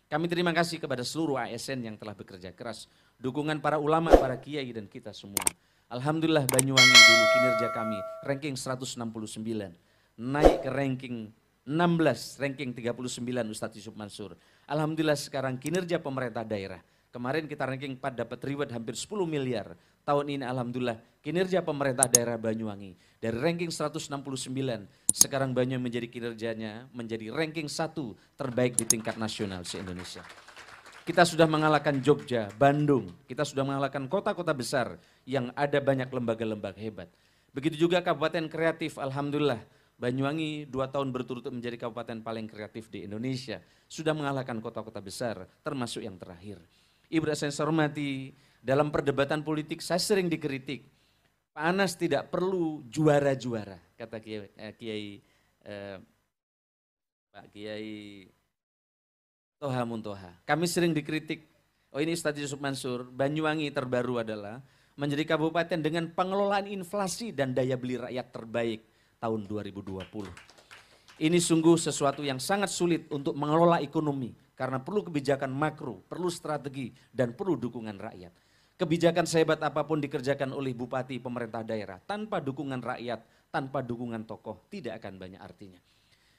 Kami terima kasih kepada seluruh ASN yang telah bekerja keras, dukungan para ulama, para kiai dan kita semua. Alhamdulillah Banyuwangi dulu kinerja kami ranking 169, naik ke ranking 16, ranking 39 Ustadz Yusuf Mansur. Alhamdulillah sekarang kinerja pemerintah daerah. Kemarin kita ranking 4 dapat reward hampir 10 miliar. Tahun ini alhamdulillah kinerja pemerintah daerah Banyuwangi dari ranking 169 sekarang Banyuwangi menjadi kinerjanya menjadi ranking 1 terbaik di tingkat nasional se-Indonesia. Kita sudah mengalahkan Jogja, Bandung, kita sudah mengalahkan kota-kota besar yang ada banyak lembaga-lembaga hebat. Begitu juga kabupaten kreatif, alhamdulillah Banyuwangi 2 tahun berturut-turut menjadi kabupaten paling kreatif di Indonesia. Sudah mengalahkan kota-kota besar termasuk yang terakhir. Ibu dan saya hormati, dalam perdebatan politik saya sering dikritik, Pak Anas tidak perlu juara-juara, kata Pak Kiai Toha Muntoha. Kami sering dikritik, oh ini Ustadz Yusuf Mansur, Banyuwangi terbaru adalah menjadi kabupaten dengan pengelolaan inflasi dan daya beli rakyat terbaik tahun 2020. Ini sungguh sesuatu yang sangat sulit untuk mengelola ekonomi karena perlu kebijakan makro, perlu strategi dan perlu dukungan rakyat. Kebijakan sehebat apapun dikerjakan oleh bupati pemerintah daerah tanpa dukungan rakyat, tanpa dukungan tokoh tidak akan banyak artinya.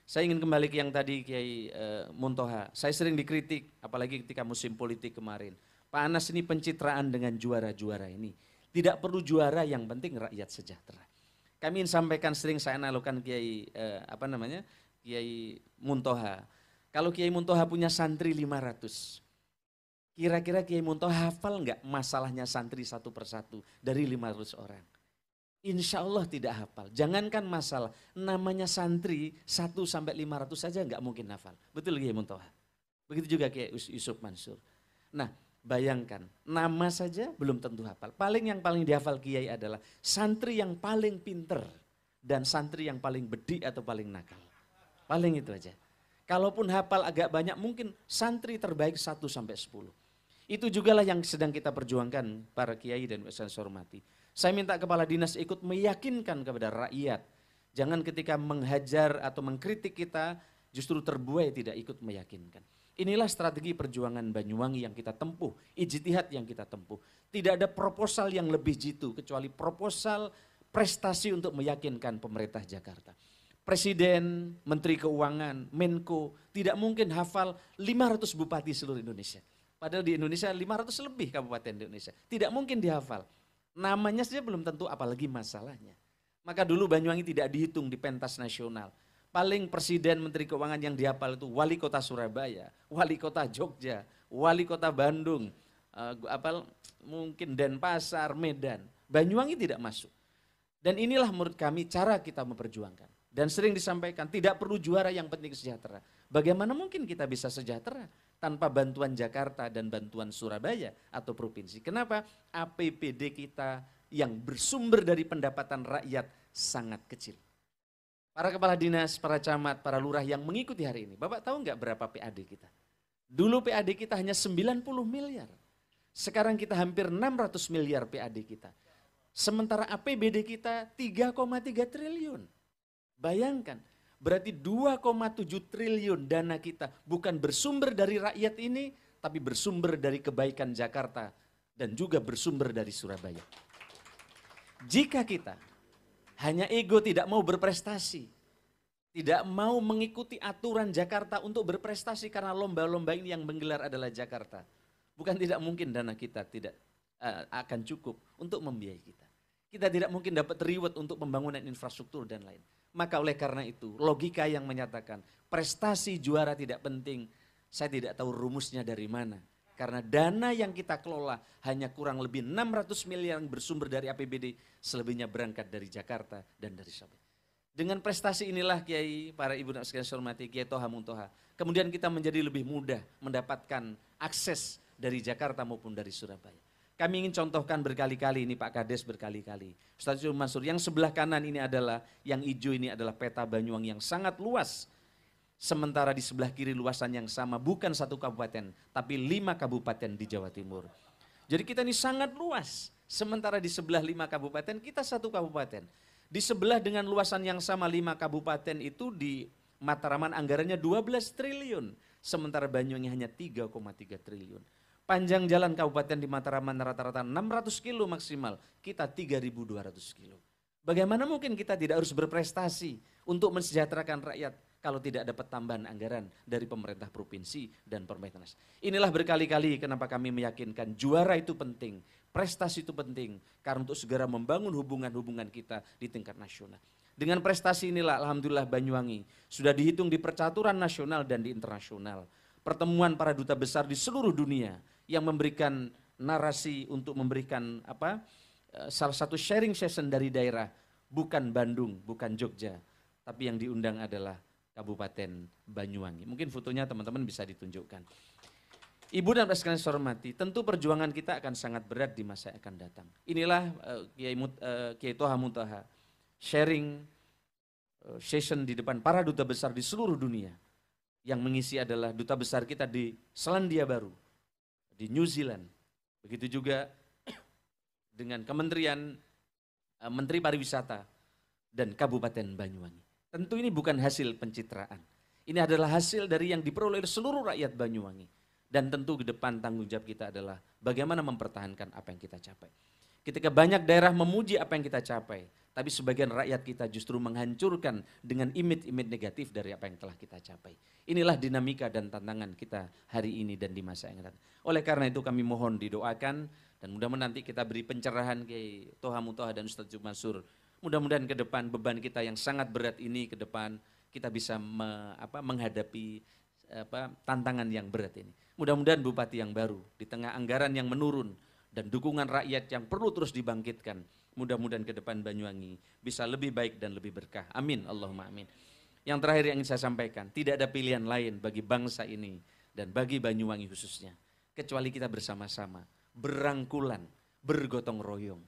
Saya ingin kembali ke yang tadi Kiai Muntoha, saya sering dikritik apalagi ketika musim politik kemarin. Pak Anas ini pencitraan dengan juara-juara ini. Tidak perlu juara, yang penting rakyat sejahtera. Kami ingin sampaikan sering saya analogkan Kiai Kiai Muntoha. Kalau Kiai Muntoha punya santri 500, kira-kira Kiai Muntoha hafal enggak masalahnya santri satu persatu dari 500 orang? Insya Allah tidak hafal. Jangankan masalah, namanya santri 1 sampai 500 saja enggak mungkin hafal. Betul Kiai Muntoha? Begitu juga Kiai Yusuf Mansur. Nah, bayangkan, nama saja belum tentu hafal. Yang paling dihafal Kiai adalah santri yang paling pinter dan santri yang paling bedik atau paling nakal. Paling itu aja. Kalaupun hafal agak banyak, mungkin santri terbaik 1 sampai 10. Itu jugalah yang sedang kita perjuangkan para kiai dan saya hormati. Saya minta kepala dinas ikut meyakinkan kepada rakyat. Jangan ketika menghajar atau mengkritik kita justru terbuai tidak ikut meyakinkan. Inilah strategi perjuangan Banyuwangi yang kita tempuh, ijtihad yang kita tempuh. Tidak ada proposal yang lebih jitu kecuali proposal prestasi untuk meyakinkan pemerintah Jakarta. Presiden, Menteri Keuangan, Menko tidak mungkin hafal 500 bupati seluruh Indonesia. Padahal di Indonesia 500 lebih kabupaten di Indonesia. Tidak mungkin dihafal. Namanya saja belum tentu apalagi masalahnya. Maka dulu Banyuwangi tidak dihitung di pentas nasional. Paling presiden, menteri keuangan yang dihafal itu wali kota Surabaya, wali kota Jogja, wali kota Bandung, mungkin Denpasar, Medan. Banyuwangi tidak masuk. Dan inilah menurut kami cara kita memperjuangkan. Dan sering disampaikan tidak perlu juara, yang penting sejahtera. Bagaimana mungkin kita bisa sejahtera tanpa bantuan Jakarta dan bantuan Surabaya atau provinsi? Kenapa? APBD kita yang bersumber dari pendapatan rakyat sangat kecil. Para kepala dinas, para camat, para lurah yang mengikuti hari ini, Bapak tahu nggak berapa PAD kita? Dulu PAD kita hanya 90 miliar. Sekarang kita hampir 600 miliar PAD kita. Sementara APBD kita 3,3 triliun. Bayangkan, berarti 2,7 triliun dana kita bukan bersumber dari rakyat ini, tapi bersumber dari kebaikan Jakarta dan juga bersumber dari Surabaya. Jika kita hanya ego tidak mau berprestasi, tidak mau mengikuti aturan Jakarta untuk berprestasi karena lomba-lomba ini yang menggelar adalah Jakarta, bukan tidak mungkin dana kita tidak akan cukup untuk membiayai kita. Kita tidak mungkin dapat reward untuk pembangunan infrastruktur dan lain. Maka oleh karena itu logika yang menyatakan prestasi juara tidak penting, saya tidak tahu rumusnya dari mana. Karena dana yang kita kelola hanya kurang lebih 600 miliar yang bersumber dari APBD, selebihnya berangkat dari Jakarta dan dari Surabaya. Dengan prestasi inilah Kiai, para ibu dan sekalian saya hormati, Kiai Toha Muntoha, kemudian kita menjadi lebih mudah mendapatkan akses dari Jakarta maupun dari Surabaya. Kami ingin contohkan berkali-kali, ini Pak Kades berkali-kali. Ustadz Yusuf Mansur, yang sebelah kanan ini adalah, yang hijau ini adalah peta Banyuwangi yang sangat luas. Sementara di sebelah kiri luasan yang sama, bukan 1 kabupaten, tapi 5 kabupaten di Jawa Timur. Jadi kita ini sangat luas. Sementara di sebelah 5 kabupaten, kita 1 kabupaten. Di sebelah dengan luasan yang sama 5 kabupaten itu di Matraman anggarannya 12 triliun. sementara Banyuwangi hanya 3,3 triliun. Panjang jalan kabupaten di Matraman rata-rata 600 kilo maksimal, kita 3.200 kilo. Bagaimana mungkin kita tidak harus berprestasi untuk mensejahterakan rakyat kalau tidak dapat tambahan anggaran dari pemerintah provinsi dan pemerintah nasional. Inilah berkali-kali kenapa kami meyakinkan juara itu penting, prestasi itu penting, karena untuk segera membangun hubungan-hubungan kita di tingkat nasional. Dengan prestasi inilah alhamdulillah Banyuwangi sudah dihitung di percaturan nasional dan di internasional. Pertemuan para duta besar di seluruh dunia yang memberikan narasi untuk memberikan salah satu sharing session dari daerah, bukan Bandung, bukan Jogja, tapi yang diundang adalah Kabupaten Banyuwangi. Mungkin fotonya teman-teman bisa ditunjukkan. Ibu dan Bapak sekalian saya hormati, tentu perjuangan kita akan sangat berat di masa yang akan datang. Inilah Kiai Toha Muntaha sharing session di depan para duta besar di seluruh dunia. Yang mengisi adalah duta besar kita di Selandia Baru, di New Zealand. Begitu juga dengan Kementerian Menteri Pariwisata dan Kabupaten Banyuwangi. Tentu ini bukan hasil pencitraan. Ini adalah hasil dari yang diperoleh seluruh rakyat Banyuwangi. Dan tentu ke depan tanggung jawab kita adalah bagaimana mempertahankan apa yang kita capai. Ketika banyak daerah memuji apa yang kita capai, tapi sebagian rakyat kita justru menghancurkan dengan image-image negatif dari apa yang telah kita capai. Inilah dinamika dan tantangan kita hari ini dan di masa yang datang. Oleh karena itu kami mohon didoakan dan mudah-mudahan nanti kita beri pencerahan Kiai Toha Muntaha dan Ustadz Yusuf Mansur. Mudah-mudahan ke depan beban kita yang sangat berat ini ke depan kita bisa menghadapi tantangan yang berat ini. Mudah-mudahan bupati yang baru di tengah anggaran yang menurun dan dukungan rakyat yang perlu terus dibangkitkan. Mudah-mudahan ke depan Banyuwangi bisa lebih baik dan lebih berkah. Amin, Allahumma amin. Yang terakhir yang ingin saya sampaikan, tidak ada pilihan lain bagi bangsa ini dan bagi Banyuwangi khususnya. Kecuali kita bersama-sama, berangkulan, bergotong royong.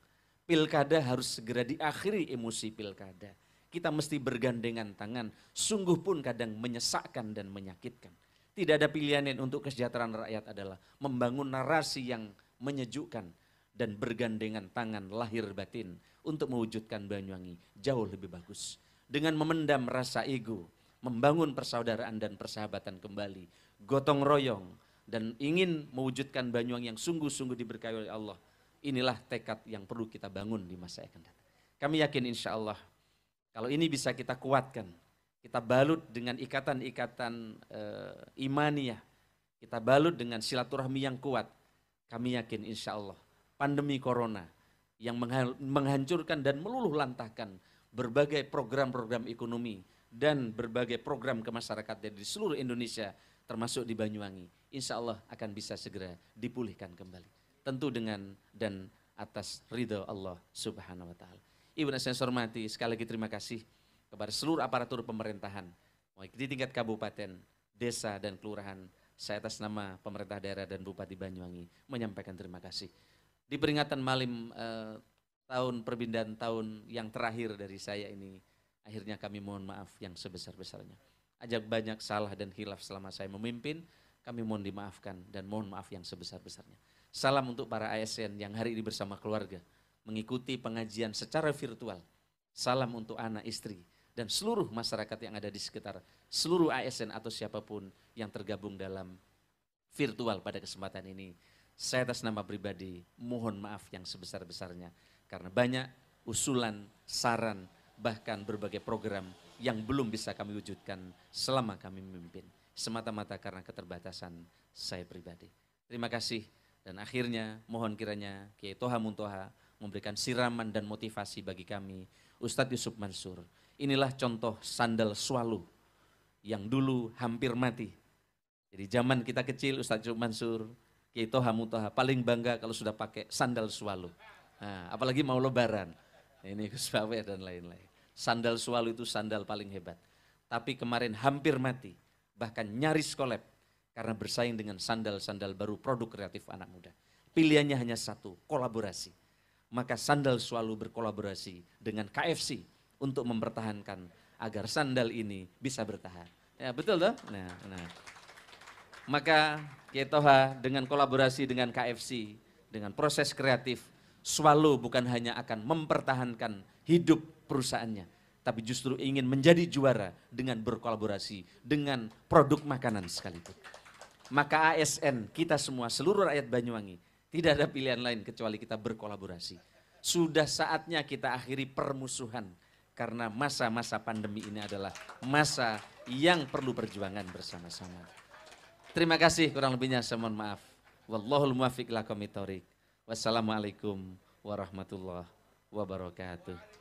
Pilkada harus segera diakhiri emosi pilkada. Kita mesti bergandengan tangan, sungguh pun kadang menyesakkan dan menyakitkan. Tidak ada pilihan lain untuk kesejahteraan rakyat adalah membangun narasi yang menyejukkan dan bergandengan tangan lahir batin untuk mewujudkan Banyuwangi jauh lebih bagus. Dengan memendam rasa ego, membangun persaudaraan dan persahabatan kembali, gotong royong dan ingin mewujudkan Banyuwangi yang sungguh-sungguh diberkahi oleh Allah. Inilah tekad yang perlu kita bangun di masa yang akan datang. Kami yakin insya Allah kalau ini bisa kita kuatkan, kita balut dengan ikatan-ikatan imaniyah, kita balut dengan silaturahmi yang kuat, kami yakin insya Allah pandemi corona yang menghancurkan dan meluluh lantahkan berbagai program-program ekonomi dan berbagai program kemasyarakatan di seluruh Indonesia termasuk di Banyuwangi, insya Allah akan bisa segera dipulihkan kembali. Tentu dengan dan atas ridho Allah Subhanahu wa Ta'ala. Ibu dan saya hormati, sekali lagi terima kasih kepada seluruh aparatur pemerintahan, baik di tingkat kabupaten, desa dan kelurahan. Saya atas nama pemerintah daerah dan Bupati Banyuwangi menyampaikan terima kasih. Di peringatan malam tahun perpindahan tahun yang terakhir dari saya ini, akhirnya kami mohon maaf yang sebesar-besarnya. Ajak banyak salah dan khilaf selama saya memimpin, kami mohon dimaafkan dan mohon maaf yang sebesar-besarnya. Salam untuk para ASN yang hari ini bersama keluarga mengikuti pengajian secara virtual. Salam untuk anak, istri, dan seluruh masyarakat yang ada di sekitar seluruh ASN atau siapapun yang tergabung dalam virtual pada kesempatan ini. Saya atas nama pribadi mohon maaf yang sebesar-besarnya karena banyak usulan, saran, bahkan berbagai program yang belum bisa kami wujudkan selama kami memimpin. Semata-mata karena keterbatasan saya pribadi. Terima kasih dan akhirnya mohon kiranya Kiai Toha Muntaha memberikan siraman dan motivasi bagi kami. Ustadz Yusuf Mansur, inilah contoh sandal swallow yang dulu hampir mati. Jadi zaman kita kecil Ustadz Yusuf Mansur, Kiai Toha Muntaha paling bangga kalau sudah pakai sandal swallow. Nah, apalagi mau lebaran, ini Gus Bawe dan lain-lain. Sandal swallow itu sandal paling hebat. Tapi kemarin hampir mati, bahkan nyaris kolab karena bersaing dengan sandal-sandal baru produk kreatif anak muda. Pilihannya hanya satu, kolaborasi. Maka sandal swallow berkolaborasi dengan KFC untuk mempertahankan agar sandal ini bisa bertahan. Ya betul toh? Nah. Maka Kiai Toha dengan kolaborasi dengan KFC, dengan proses kreatif, swallow bukan hanya akan mempertahankan hidup perusahaannya, tapi justru ingin menjadi juara dengan berkolaborasi dengan produk makanan sekalipun. Maka ASN, kita semua, seluruh rakyat Banyuwangi, tidak ada pilihan lain kecuali kita berkolaborasi. Sudah saatnya kita akhiri permusuhan, karena masa-masa pandemi ini adalah masa yang perlu perjuangan bersama-sama. Terima kasih, kurang lebihnya saya mohon maaf. Wallahul muwaffiq ila aqwamit thoriq. Wassalamualaikum warahmatullahi wabarakatuh.